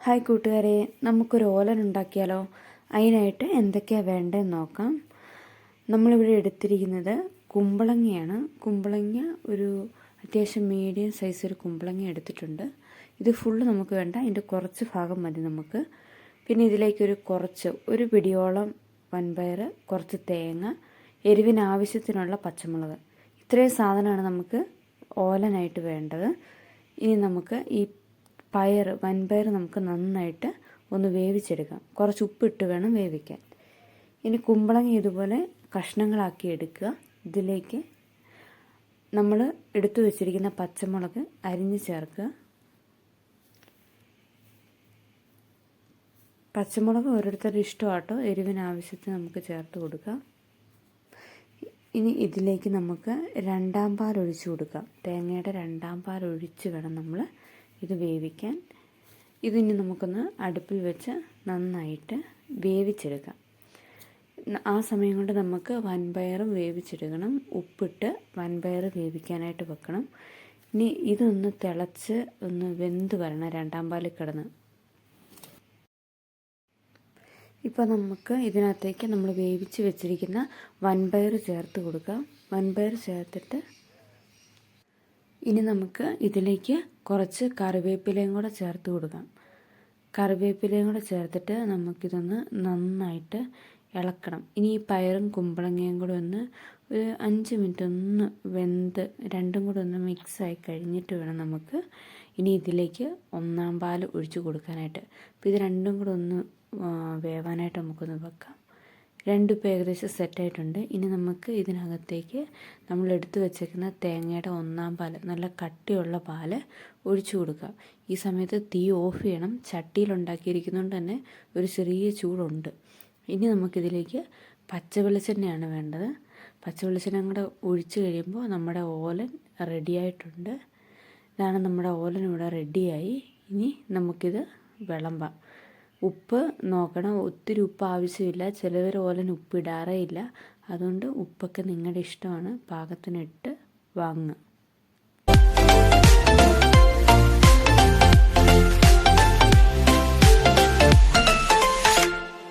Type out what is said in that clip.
Hi കൂട്ടുകാരെ, നമുക്കൊരു ഓലൻ ഉണ്ടാക്കിയാലോ? അതിനായിട്ട് എന്തൊക്കെയാണ് വേണ്ടതെന്ന് നോക്കാം. നമ്മളിവിടെ എടുത്തിരിക്കുന്നത് കുമ്പളങ്ങയാണ്. കുമ്പളങ്ങ ഒരു അത്യാവശ്യം മീഡിയം സൈസ് ഒരു കുമ്പളങ്ങ എടുത്തിട്ടുണ്ട്. ഇത് ഫുള്ള് നമുക്ക് വേണ്ട, ഇതിൻ്റെ കുറച്ച് ഭാഗം മതി നമുക്ക്. പിന്നെ ഇതിലേക്കൊരു ഒരു പിടിയോളം വൻപയർ, കുറച്ച് തേങ്ങ, എരിവിന് ആവശ്യത്തിനുള്ള പച്ചമുളക്. ഇത്രയും സാധനമാണ് നമുക്ക് ഓലനായിട്ട് വേണ്ടത്. ഇനി നമുക്ക് ഈ വൻപയർ നമുക്ക് നന്നായിട്ട് ഒന്ന് വേവിച്ചെടുക്കാം. കുറച്ച് ഉപ്പിട്ട് വേണം വേവിക്കാൻ. ഇനി കുമ്പളങ്ങ ഇതുപോലെ കഷ്ണങ്ങളാക്കി എടുക്കുക. ഇതിലേക്ക് നമ്മൾ എടുത്തു വെച്ചിരിക്കുന്ന പച്ചമുളക് അരിഞ്ഞ് ചേർക്കുക. പച്ചമുളക് ഓരോരുത്തരുടെ ഇഷ്ടമാട്ടോ, എരിവിന് ആവശ്യത്തിന് നമുക്ക് ചേർത്ത് കൊടുക്കാം. ഇനി ഇതിലേക്ക് നമുക്ക് രണ്ടാം പാൽ ഒഴിച്ച് കൊടുക്കാം. തേങ്ങയുടെ രണ്ടാം പാൽ ഒഴിച്ച് വേണം നമ്മൾ ഇത് വേവിക്കാൻ. ഇതിനി നമുക്കൊന്ന് അടുപ്പിൽ വെച്ച് നന്നായിട്ട് വേവിച്ചെടുക്കാം. ആ സമയം കൊണ്ട് നമുക്ക് വൻപയറും വേവിച്ചെടുക്കണം. ഉപ്പിട്ട് വൻപയർ വേവിക്കാനായിട്ട് വെക്കണം. ഇനി ഇതൊന്ന് തിളച്ച് ഒന്ന് വെന്ത് വരണം രണ്ടാം പാലിൽ കിടന്ന്. ഇപ്പോൾ നമുക്ക് ഇതിനകത്തേക്ക് നമ്മൾ വേവിച്ച് വെച്ചിരിക്കുന്ന വൻപയർ ചേർത്ത് കൊടുക്കാം. വൻപയർ ചേർത്തിട്ട് ഇനി നമുക്ക് ഇതിലേക്ക് കുറച്ച് കറിവേപ്പിലയും കൂടെ ചേർത്ത് കൊടുക്കാം. കറിവേപ്പിലയും കൂടെ ചേർത്തിട്ട് നമുക്കിതൊന്ന് നന്നായിട്ട് ഇളക്കണം. ഇനി ഈ പയറും കുമ്പളങ്ങയും കൂടെ ഒന്ന് ഒരു 5 മിനിറ്റ് ഒന്ന് വെന്ത് രണ്ടും കൂടെ ഒന്ന് മിക്സായി കഴിഞ്ഞിട്ട് വേണം നമുക്ക് ഇനി ഇതിലേക്ക് ഒന്നാം പാൽ ഒഴിച്ച് കൊടുക്കാനായിട്ട്. അപ്പോൾ ഇത് രണ്ടും കൂടെ ഒന്ന് വേവാനായിട്ട് നമുക്കൊന്ന് വെക്കാം. രണ്ടിപ്പോൾ ഏകദേശം സെറ്റായിട്ടുണ്ട്. ഇനി നമുക്ക് ഇതിനകത്തേക്ക് നമ്മൾ എടുത്തു വെച്ചേക്കുന്ന തേങ്ങയുടെ ഒന്നാം പാൽ, നല്ല കട്ടിയുള്ള പാൽ ഒഴിച്ചു കൊടുക്കാം. ഈ സമയത്ത് തീ ഓഫ് ചെയ്യണം. ചട്ടിയിൽ ഉണ്ടാക്കിയിരിക്കുന്നതുകൊണ്ട് തന്നെ ഒരു ചെറിയ ചൂടുണ്ട്. ഇനി നമുക്കിതിലേക്ക് പച്ച വെളിച്ചെണ്ണയാണ് വേണ്ടത്. പച്ച വെളിച്ചെണ്ണ കൂടെ ഒഴിച്ച് കഴിയുമ്പോൾ നമ്മുടെ ഓലൻ റെഡിയായിട്ടുണ്ട്. ഇതാണ് നമ്മുടെ ഓലൻ ഇവിടെ റെഡിയായി. ഇനി നമുക്കിത് വിളമ്പാം. ഉപ്പ് നോക്കണം, ഒത്തിരി ഉപ്പ് ആവശ്യമില്ല. ചിലവർ ഓലൻ ഉപ്പിടാറേ ഇല്ല. അതുകൊണ്ട് ഉപ്പൊക്കെ നിങ്ങളുടെ ഇഷ്ടമാണ്, പാകത്തിനിട്ട് വാങ്ങുക.